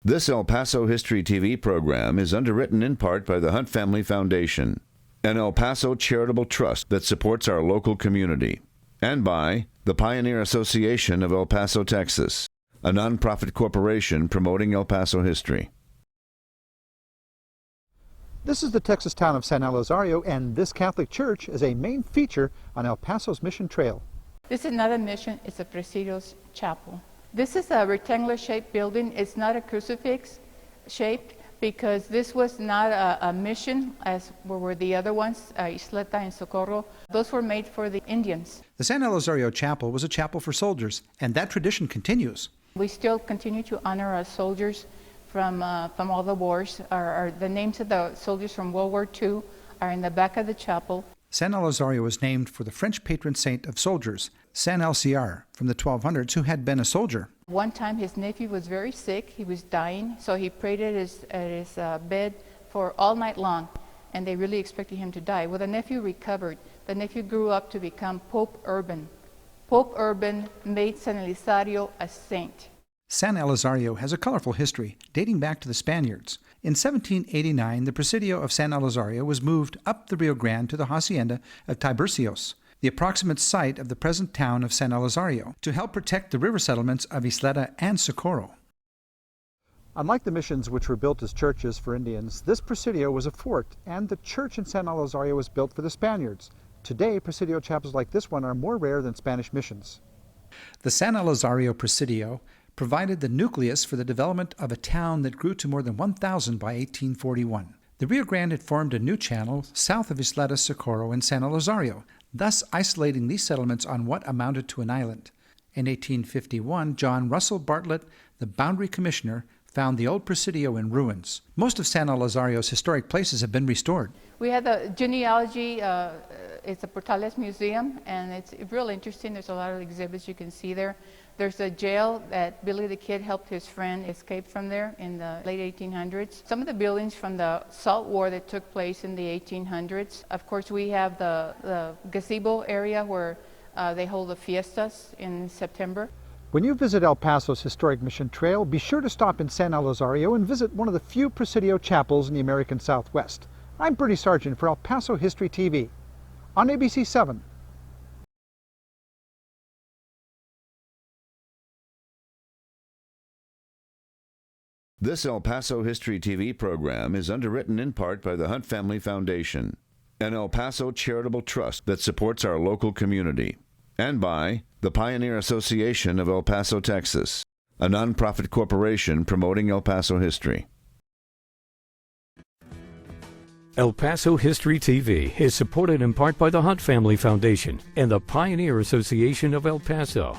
This El Paso History TV program is underwritten in part by the Hunt Family Foundation, an El Paso charitable trust that supports our local community, and by the Pioneer Association of El Paso, Texas, a nonprofit corporation promoting El Paso history. This is the Texas town of San Elizario, and this Catholic church is a main feature on El Paso's Mission Trail. This is not a mission, it's a Presidio Chapel. This is a rectangular shaped building. It's not a crucifix shaped because this was not a mission as were the other ones, Ysleta and Socorro. Those were made for the Indians. The San Elizario Chapel was a chapel for soldiers, and that tradition continues. We still continue to honor our soldiers from all the wars. The names of the soldiers from World War II are in the back of the chapel. San Elizario was named for the French patron saint of soldiers, San Elizario, from the 1200s, who had been a soldier. One time his nephew was very sick, he was dying, so he prayed at his bed for all night long, and they really expected him to die. Well, the nephew recovered. The nephew grew up to become Pope Urban. Pope Urban made San Elizario a saint. San Elizario has a colorful history dating back to the Spaniards. In 1789, the Presidio of San Elizario was moved up the Rio Grande to the hacienda of Tiburcios, the approximate site of the present town of San Elizario, to help protect the river settlements of Ysleta and Socorro. Unlike the missions which were built as churches for Indians, this Presidio was a fort, and the church in San Elizario was built for the Spaniards. Today, Presidio chapels like this one are more rare than Spanish missions. The San Elizario Presidio provided the nucleus for the development of a town that grew to more than 1,000 by 1841. The Rio Grande had formed a new channel south of Ysleta, Socorro, and San Elizario, thus isolating these settlements on what amounted to an island. In 1851, John Russell Bartlett, the boundary commissioner, found the old Presidio in ruins. Most of San Elizario's historic places have been restored. We had the genealogy, it's a Portales Museum, and it's real interesting. There's a lot of exhibits you can see there. There's a jail that Billy the Kid helped his friend escape from there in the late 1800s. Some of the buildings from the Salt War that took place in the 1800s. Of course, we have the gazebo area where they hold the fiestas in September. When you visit El Paso's historic Mission Trail, be sure to stop in San Elizario and visit one of the few Presidio chapels in the American Southwest. I'm Bertie Sargent for El Paso History TV on ABC7. This El Paso History TV program is underwritten in part by the Hunt Family Foundation, an El Paso charitable trust that supports our local community, and by the Pioneer Association of El Paso, Texas, a nonprofit corporation promoting El Paso history. El Paso History TV is supported in part by the Hunt Family Foundation and the Pioneer Association of El Paso.